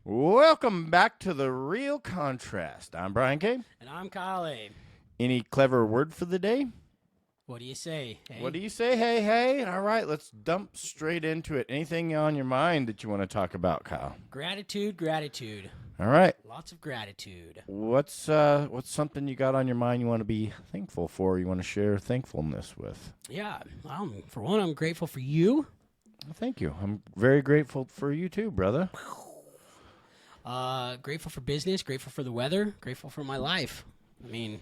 Welcome back to The Real Contrast. I'm Brian K. And I'm Kyle A. Any clever word for the day? What do you say? Hey? What do you say? Hey. All right, let's dump straight into it. Anything on your mind that you want to talk about, Kyle? Gratitude. All right. Lots of gratitude. What's something you got on your mind you want to be thankful for, you want to share thankfulness with? Yeah. For one, I'm grateful for you. Thank you. I'm very grateful for you too, brother. Grateful for business, grateful for the weather, grateful for my life. I mean,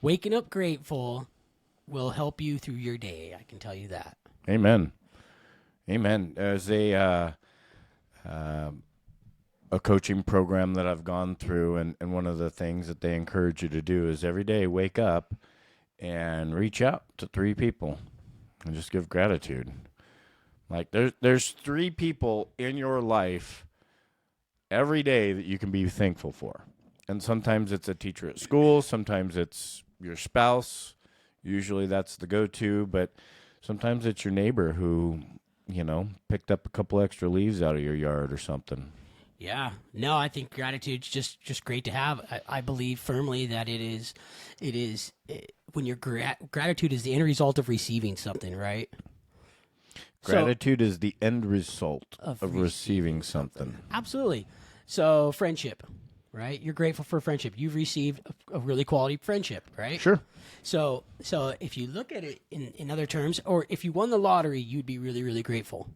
waking up grateful will help you through your day. I can tell you that. Amen. There's a coaching program that I've gone through, and one of the things that they encourage you to do is every day wake up and reach out to 3 people and just give gratitude. Like there's 3 people in your life every day that you can be thankful for. And sometimes it's a teacher at school, sometimes it's your spouse. Usually that's the go-to, but sometimes it's your neighbor who, picked up a couple extra leaves out of your yard or something. Yeah. No, I think gratitude's just great to have. I believe firmly that when gratitude is the end result of receiving something, right? Gratitude is the end result of receiving something. Absolutely. So friendship, right? You're grateful for friendship. You've received a really quality friendship, right? Sure. So if you look at it in other terms, or if you won the lottery, you'd be really, really grateful.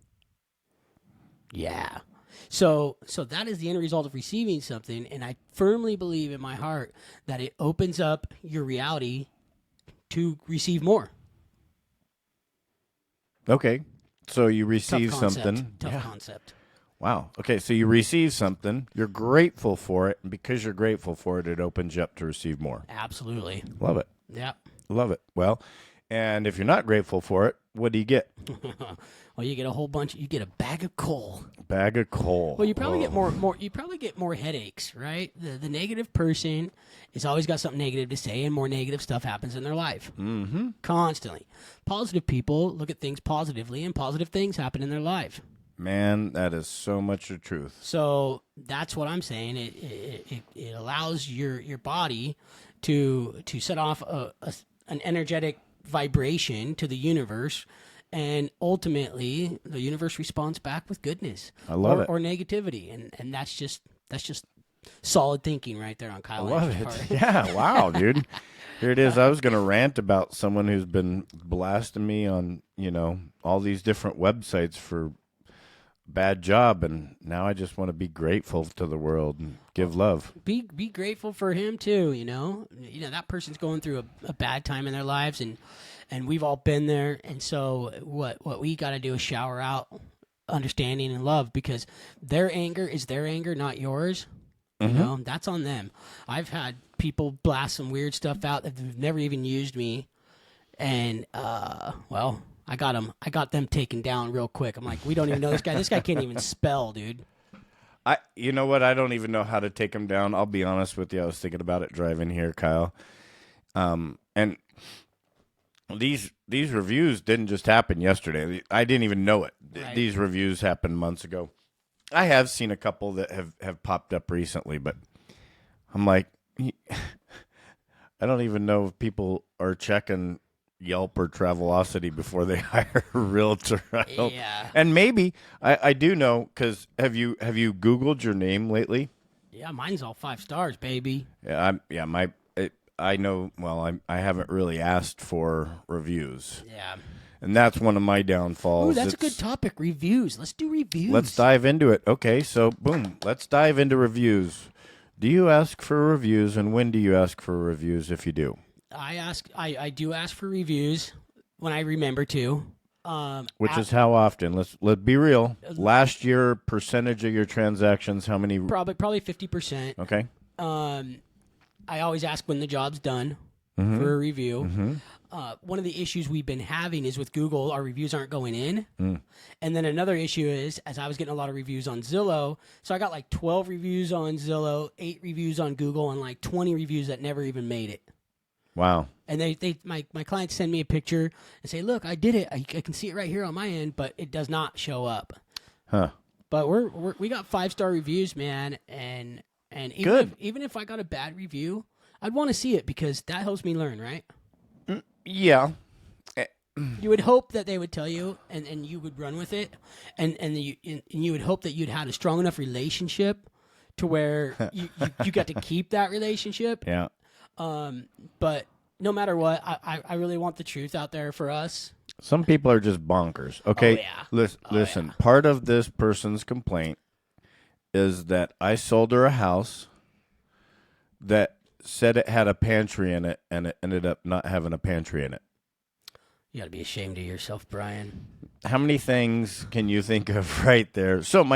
Yeah. So that is the end result of receiving something, and I firmly believe in my heart that it opens up your reality to receive more. Okay. So you receive Tough something. Tough concept. Wow. Okay, so you receive something, you're grateful for it, and because you're grateful for it, it opens you up to receive more. Absolutely. Love it. Yep. Love it. Well, and if you're not grateful for it, what do you get? Well, you get a whole bunch. You get a bag of coal. Bag of coal. Well, you probably get more. You probably get more headaches, right? The negative person has always got something negative to say, and more negative stuff happens in their life. Mm-hmm. Constantly. Positive people look at things positively, and positive things happen in their life. Man, that is so much the truth. So that's what I'm saying. It allows your body to set off an energetic vibration to the universe, and ultimately the universe responds back with goodness. I love it. Or negativity, and that's just solid thinking right there on Kyle. I love it. Yeah, wow, dude. Here it is. I was going to rant about someone who's been blasting me on, all these different websites for bad job, and now I just want to be grateful to the world and give love. Be grateful for him too. That person's going through a bad time in their lives, and we've all been there. And so what we got to do is shower out understanding and love, because their anger is their anger, not yours. Mm-hmm. That's on them. I've had people blast some weird stuff out that have never even used me, and I got them taken down real quick. I'm like, we don't even know this guy. This guy can't even spell, dude. You know what? I don't even know how to take him down. I'll be honest with you. I was thinking about it driving here, Kyle. And these reviews didn't just happen yesterday. I didn't even know it. Right. These reviews happened months ago. I have seen a couple that have popped up recently, but I'm like, I don't even know if people are checking Yelp or Travelocity before they hire a realtor. Yeah. And maybe I do know, because have you Googled your name lately? Yeah, mine's all 5 stars, baby. I know. Well, I haven't really asked for reviews. Yeah. And that's one of my downfalls. Ooh, that's a good topic. Reviews. Let's do reviews. Let's dive into it. Okay, so boom. Let's dive into reviews. Do you ask for reviews, and when do you ask for reviews if you do? I do ask for reviews when I remember to. Which is how often? Let's be real. Last year, percentage of your transactions, how many? Probably 50%. Okay. I always ask when the job's done for a review. Mm-hmm. One of the issues we've been having is with Google, our reviews aren't going in. And then another issue is, as I was getting a lot of reviews on Zillow, so I got like 12 reviews on Zillow, 8 reviews on Google, and like 20 reviews that never even made it. Wow. And my clients send me a picture and say, look, I did it. I can see it right here on my end, but it does not show up. Huh. But we got 5-star reviews, man, and even Good. even if I got a bad review, I'd want to see it because that helps me learn, right? Yeah. You would hope that they would tell you, and you would run with it, and you would hope that you'd had a strong enough relationship to where you got to keep that relationship. Yeah. But no matter what, I really want the truth out there for us. Some people are just bonkers. Okay. Oh, yeah. Listen, part of this person's complaint is that I sold her a house that said it had a pantry in it, and it ended up not having a pantry in it. You got to be ashamed of yourself, Brian. How many things can you think of right there? So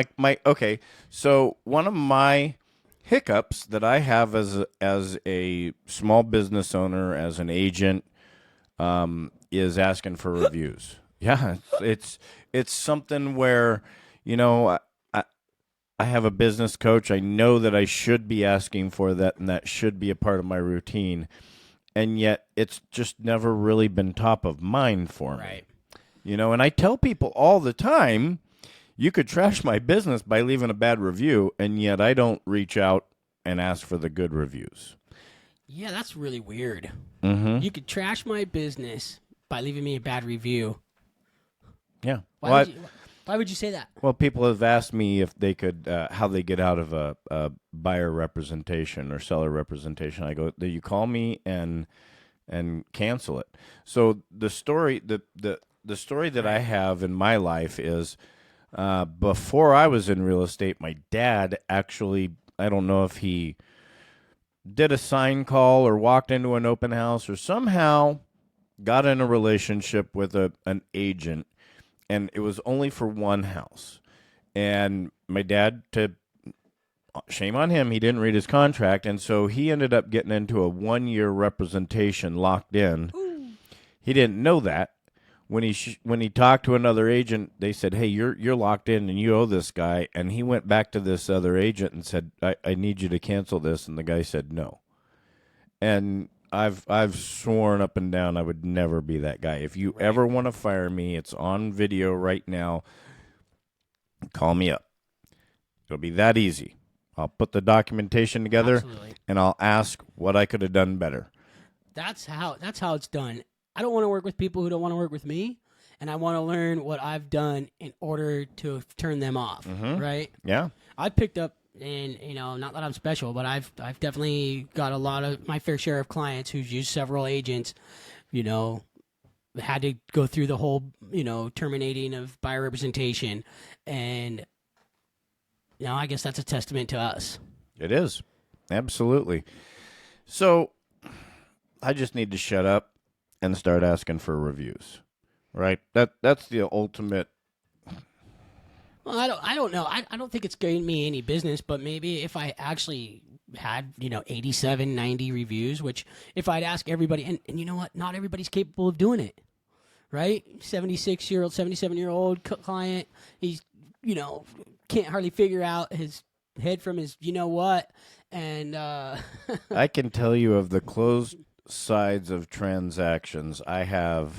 okay. So one of my hiccups that I have as a small business owner, as an agent, is asking for reviews. Yeah, it's something where, I have a business coach. I know that I should be asking for that, and that should be a part of my routine. And yet it's just never really been top of mind for me. Right. And I tell people all the time, you could trash my business by leaving a bad review, and yet I don't reach out and ask for the good reviews. Yeah, that's really weird. Mm-hmm. You could trash my business by leaving me a bad review. Yeah. Why would you say that? Well, people have asked me if they could, how they get out of a buyer representation or seller representation. I go, you call me and cancel it. So the story, the story that I have in my life is, before I was in real estate, my dad actually, I don't know if he did a sign call or walked into an open house or somehow got in a relationship with an agent. And it was only for one house. And my dad, shame on him, he didn't read his contract. And so he ended up getting into a 1-year representation locked in. Ooh. He didn't know that. When he talked to another agent, they said, hey, you're locked in and you owe this guy. And he went back to this other agent and said, I need you to cancel this. And the guy said no. And I've sworn up and down I would never be that guy. If you ever want to fire me, it's on video right now. Call me up. It'll be that easy. I'll put the documentation together. Absolutely. And I'll ask what I could have done better. That's how it's done. I don't want to work with people who don't want to work with me, and I want to learn what I've done in order to turn them off. Mm-hmm. Right? Yeah. I picked up. And, not that I'm special, but I've definitely got a lot of my fair share of clients who've used several agents, had to go through the whole, terminating of buyer representation. And, I guess that's a testament to us. It is. Absolutely. So I just need to shut up and start asking for reviews, right? That's the ultimate. Well, I don't know. I don't think it's gained me any business, but maybe if I actually had, 87, 90 reviews, which if I'd ask everybody, and you know what? Not everybody's capable of doing it, right? 76-year-old, 77-year-old client, he's, can't hardly figure out his head from his what, and I can tell you of the closed sides of transactions, I have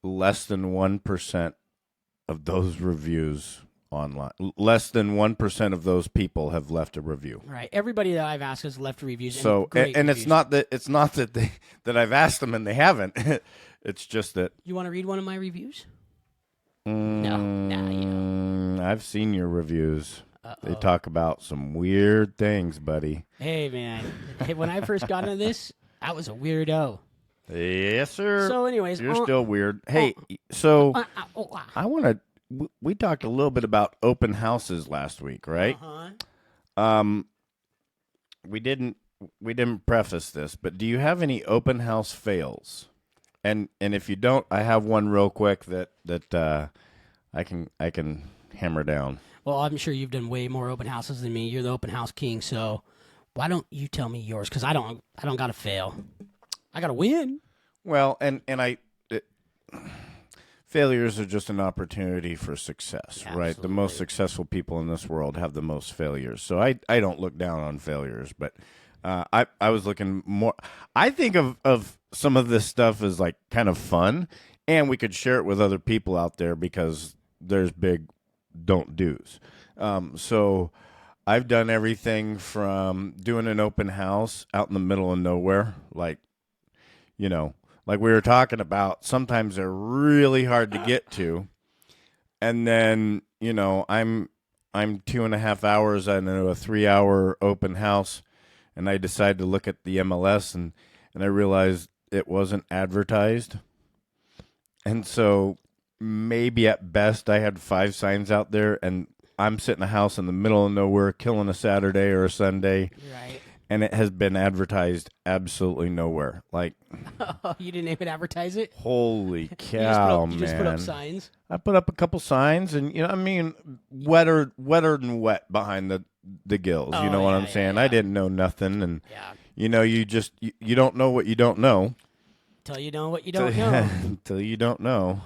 less than 1% of those reviews online. Less than 1% of those people have left a review. Right. Everybody that I've asked has left reviews. So, and it's not that that I've asked them and they haven't. It's just that. You want to read one of my reviews? No. I've seen your reviews. Uh-oh. They talk about some weird things, buddy. Hey, man. When I first got into this, I was a weirdo. Yes, sir. So, anyways, you're still weird. Hey, so I want to. We talked a little bit about open houses last week, right? Uh-huh. We didn't preface this, but do you have any open house fails? And if you don't, I have one real quick that I can hammer down. Well, I'm sure you've done way more open houses than me. You're the open house king, so why don't you tell me yours? Because I don't got to fail. I got to win. Well, failures are just an opportunity for success, Absolutely. Right? The most successful people in this world have the most failures. So I don't look down on failures, but I was looking more. I think of some of this stuff as like kind of fun, and we could share it with other people out there because there's big don't do's. So I've done everything from doing an open house out in the middle of nowhere, like, you know, like we were talking about. Sometimes they're really hard to get to, and then I'm 2.5 hours into a 3 hour open house, and I decided to look at the MLS, and I realized it wasn't advertised, and so maybe at best I had 5 signs out there, and I'm sitting in a house in the middle of nowhere, killing a Saturday or a Sunday, Right. and it has been advertised absolutely nowhere. Like, You didn't even advertise it? holy cow, You just put up man! signs? I put up a couple signs, and I mean, wetter than wet behind the gills. You Oh, know what yeah, I'm yeah, saying? yeah. I didn't know nothing, and Yeah. you don't know what you don't know Till you know what you don't know. until you don't know.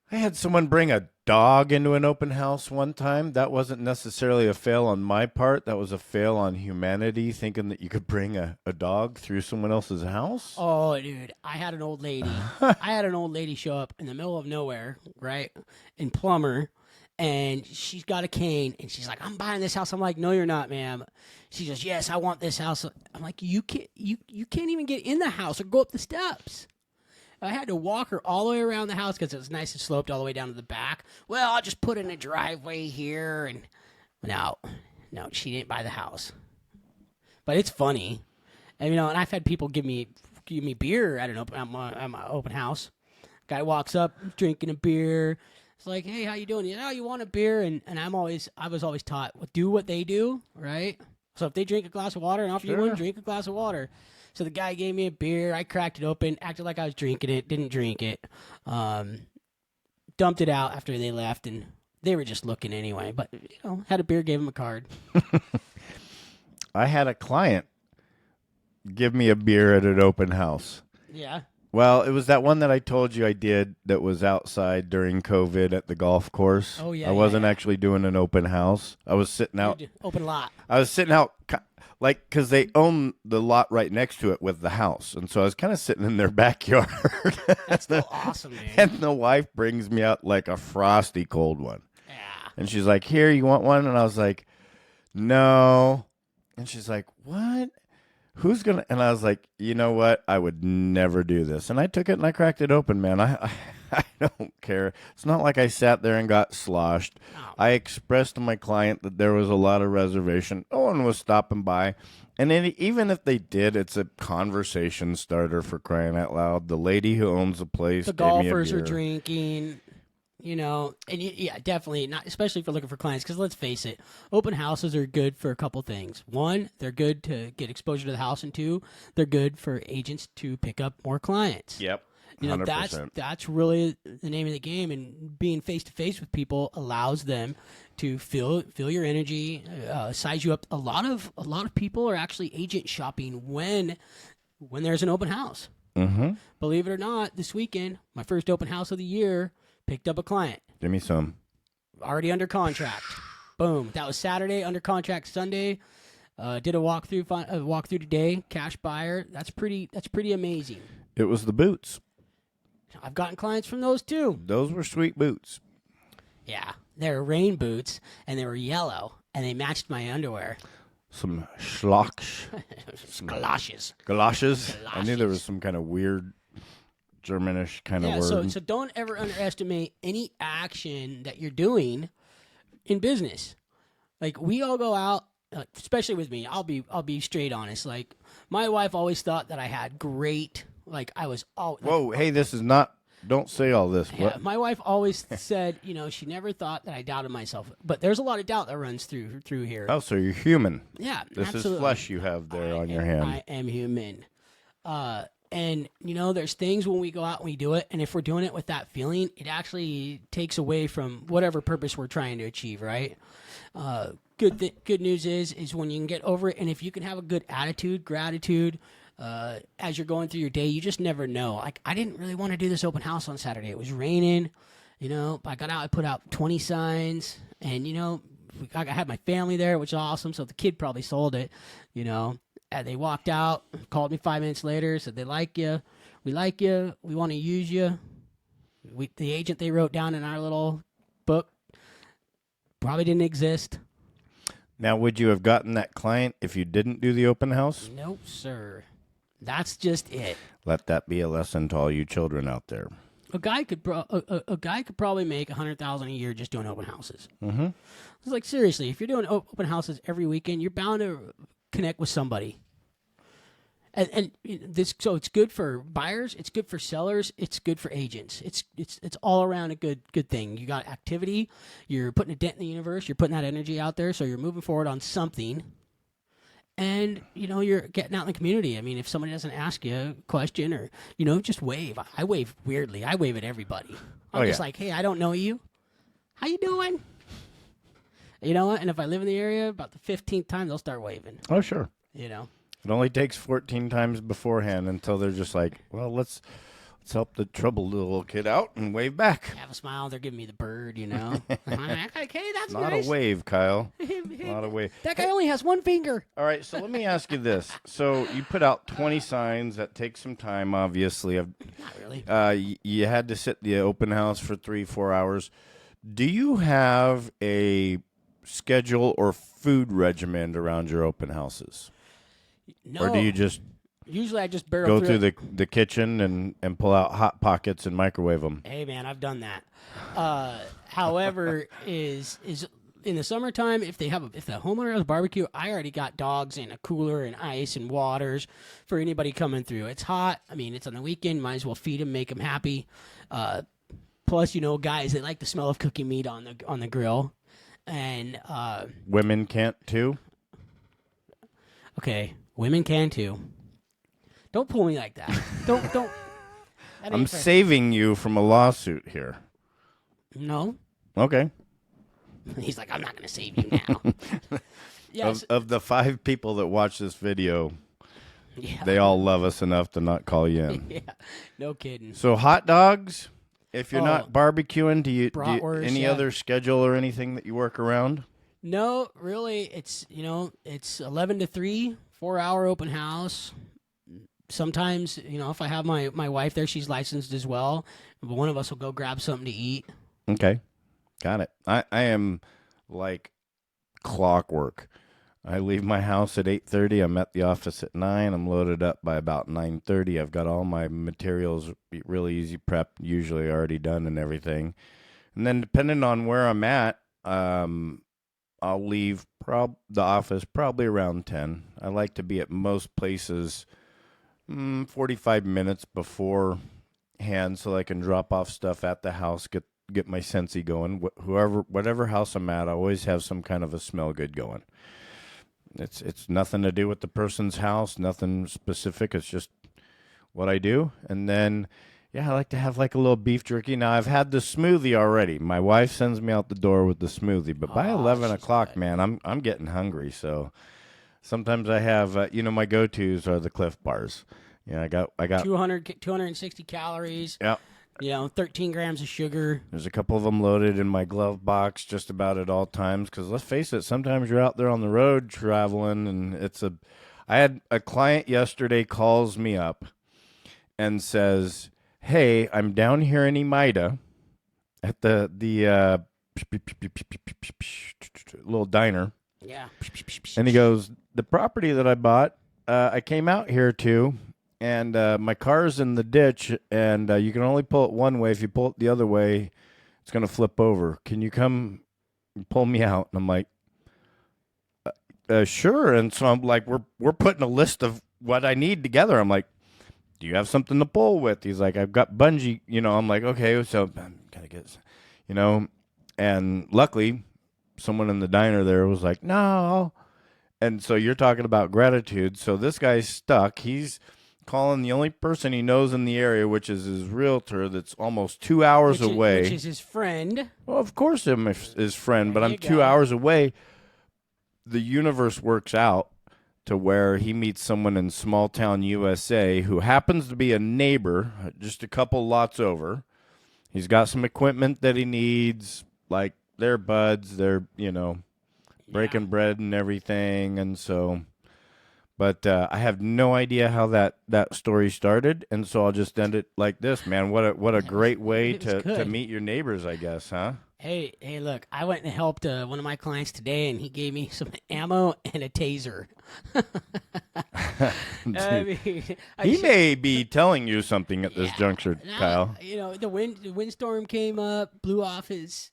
I had someone bring a dog into an open house one time. That wasn't necessarily a fail on my part. That was a fail on humanity, thinking that you could bring a dog through someone else's house. Oh, dude, I had an old lady show up in the middle of nowhere, right, in Plumber, and she's got a cane, and she's like, "I'm buying this house." I'm like, "No, you're not, ma'am." She goes, "Yes, I want this house." I'm like, "You can't even get in the house or go up the steps." I had to walk her all the way around the house because it was nice and sloped all the way down to the back. Well, I'll just put in a driveway here, and no, she didn't buy the house. But it's funny, and and I've had people give me beer at my open house. Guy walks up drinking a beer. It's like, "Hey, how you doing?" You want a beer? And I was always taught, well, do what they do, right? So if they drink a glass of water and offer you one, drink a glass of water. So the guy gave me a beer. I cracked it open, acted like I was drinking it, didn't drink it. Dumped it out after they left, and they were just looking anyway. But, had a beer, gave him a card. I had a client give me a beer at an open house. Yeah. Well, it was that one that I told you I did that was outside during COVID at the golf course. Oh, yeah. I wasn't actually doing an open house. I was sitting out. Open lot. I was sitting out, like, because they own the lot right next to it with the house. And so I was kind of sitting in their backyard. That's still awesome, man. And the wife brings me out like a frosty cold one. Yeah. And she's like, "Here, you want one?" And I was like, "No." And she's like, "What? Who's going to?" And I was like, "You know what? I would never do this." And I took it and I cracked it open, man. I don't care. It's not like I sat there and got sloshed. Oh. I expressed to my client that there was a lot of reservation. No one was stopping by. And then even if they did, it's a conversation starter, for crying out loud. The lady who owns the place, The gave me a golfers are beer. drinking, and yeah, definitely not, especially if you're looking for clients. Because let's face it, open houses are good for a couple things. One, they're good to get exposure to the house, and two, they're good for agents to pick up more clients. Yep. 100%. That's really the name of the game, and being face to face with people allows them to feel your energy, size you up. A lot of people are actually agent shopping when there's an open house. Mm-hmm. Believe it or not, this weekend, my first open house of the year, picked up a client. Give me some. Already under contract. Boom. That was Saturday, under contract Sunday. Did a walkthrough today, cash buyer. That's pretty amazing. It was the boots. I've gotten clients from those too. Those were sweet boots. Yeah. They were rain boots, and they were yellow, and they matched my underwear. Some schlocks. Galoshes. Galoshes. I knew there was some kind of weird Germanish kind of word. So don't ever underestimate any action that you're doing in business. Like, we all go out, especially with me. I'll be straight honest. Like, my wife always thought that I had great. Like, I was all. Whoa, hey, this is not. Don't say all this. Yeah, What? my wife always said, she never thought that I doubted myself. But there's a lot of doubt that runs through here. Oh, so you're human. Yeah, This absolutely. is flesh you have there on your hand. I am human. And, there's things when we go out and we do it, and if we're doing it with that feeling, it actually takes away from whatever purpose we're trying to achieve, right? Good news is when you can get over it, and if you can have a good attitude, gratitude, as you're going through your day, you just never know. Like, I didn't really want to do this open house on Saturday. It was raining, I got out, I put out 20 signs, and, I had my family there, which is awesome, so the kid probably sold it, And they walked out, called me 5 minutes later, said they like you, we like you, we want to use you. The agent they wrote down in our little book probably didn't exist. Now, would you have gotten that client if you didn't do the open house? Nope, sir. That's just it. Let that be a lesson to all you children out there. A guy could probably make $100,000 a year just doing open houses. Mm-hmm. It's like, seriously, if you're doing open houses every weekend, you're bound to connect with somebody. And this, so it's good for buyers, it's good for sellers, it's good for agents. It's all around a good thing. You got activity, you're putting a dent in the universe, you're putting that energy out there, so you're moving forward on something. And, you're getting out in the community. I mean, if somebody doesn't ask you a question or, just wave. I wave weirdly. I wave at everybody. I'm just like, hey, I don't know you. How you doing? You know what? And if I live in the area, about the 15th time, they'll start waving. Oh, sure. It only takes 14 times beforehand until they're just like, well, let's help the troubled little kid out and wave back. Have a smile. They're giving me the bird, I'm like, okay, that's Not nice. a wave, Kyle. Not a wave. That guy only has one finger. All right, so let me ask you this. So you put out 20 signs. That takes some time, obviously. Not really. You had to sit the open house for 3-4 hours. Do you have a schedule or food regimen around your open houses? No. Or do you just usually I just barrel go through the kitchen and pull out Hot Pockets and microwave them? Hey, man, I've done that. However, is in the summertime, if the homeowner has barbecue, I already got dogs and a cooler and ice and waters for anybody coming through. It's hot. I mean, it's on the weekend. Might as well feed them, make them happy. Plus, guys, they like the smell of cooking meat on the grill. And women can't too? Okay, women can too. Don't pull me like that. Don't. I'm saving you from a lawsuit here. No. Okay. He's like, I'm not going to save you now. Yes. Of the 5 people that watch this video, they all love us enough to not call you in. Yeah, no kidding. So hot dogs, if you're not barbecuing, do you any yeah. other schedule or anything that you work around? No, really. It's 11 to 3, 4-hour open house. Sometimes, if I have my wife there, she's licensed as well. But one of us will go grab something to eat. Okay. Got it. I am like clockwork. I leave my house at 8:30. I'm at the office at 9. I'm loaded up by about 9:30. I've got all my materials really easy prep, usually already done and everything. And then depending on where I'm at, I'll leave the office probably around 10. I like to be at most places 45 minutes beforehand so I can drop off stuff at the house, get my Scentsy going. Whatever house I'm at, I always have some kind of a smell good going. It's nothing to do with the person's house, nothing specific. It's just what I do. And then, I like to have like a little beef jerky. Now, I've had the smoothie already. My wife sends me out the door with the smoothie, but by 11 o'clock, good. Man, I'm getting hungry. So sometimes I have, my go-tos are the Cliff Bars. I got 260 calories. Yep. 13 grams of sugar. There's a couple of them loaded in my glove box just about at all times because let's face it, sometimes you're out there on the road traveling and I had a client yesterday calls me up and says, hey, I'm down here in Emida at the little diner. Yeah. And he goes, the property that I bought, I came out here to, and my car's in the ditch, and you can only pull it one way. If you pull it the other way, it's going to flip over. Can you come and pull me out? And I'm like, sure. And so I'm like, we're putting a list of what I need together. I'm like, do you have something to pull with? He's like, I've got bungee. I'm like, okay, so I'm going to get, and luckily someone in the diner there was like, no. And so you're talking about gratitude. So this guy's stuck. He's calling the only person he knows in the area, which is his realtor that's almost 2 hours away. Which is his friend. Well, of course I'm his friend, but There I'm you 2 go. hours away. The universe works out to where he meets someone in small town USA who happens to be a neighbor, just a couple lots over. He's got some equipment that he needs, like they're buds, they're, breaking bread and everything. And so But I have no idea how that story started, and so I'll just end it like this, man. What a great way It was to good. meet your neighbors, I guess, huh? Hey, look! I went and helped one of my clients today, and he gave me some ammo and a taser. I Dude, mean, I he should, may be telling you something at this yeah. juncture, Now, Kyle. the windstorm came up, blew off his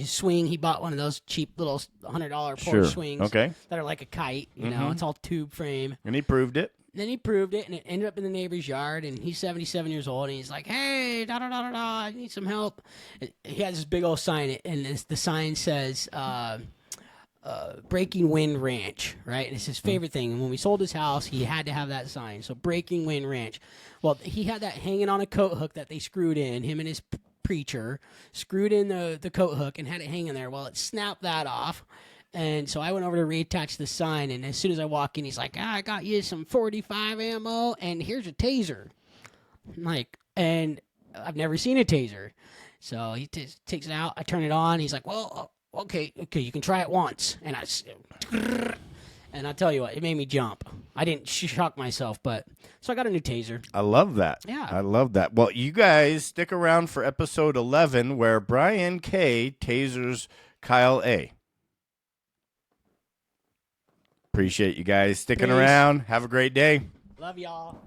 swing. He bought one of those cheap little $100 Sure. porch swings Okay. that are like a kite. It's all tube frame. And he proved it. Then he proved it, and it ended up in the neighbor's yard. And he's 77 years old, and he's like, "Hey, da da da da da, I need some help." And he has this big old sign, and the sign says "Breaking Wind Ranch," right? And it's his favorite thing. And when we sold his house, he had to have that sign. So "Breaking Wind Ranch." Well, he had that hanging on a coat hook that they screwed in. Him and his preacher screwed in the coat hook and had it hanging there. Well, it snapped that off. And so I went over to reattach the sign, and as soon as I walk in, he's like, I got you some 45 ammo, and here's a taser. I'm like, and I've never seen a taser. So he takes it out. I turn it on. He's like, well, okay, you can try it once. And I tell you what, it made me jump. I didn't shock myself, but so I got a new taser. I love that. Yeah. I love that. Well, you guys stick around for episode 11 where Brian K. tasers Kyle A. Appreciate you guys sticking Peace. around. Have a great day. Love y'all.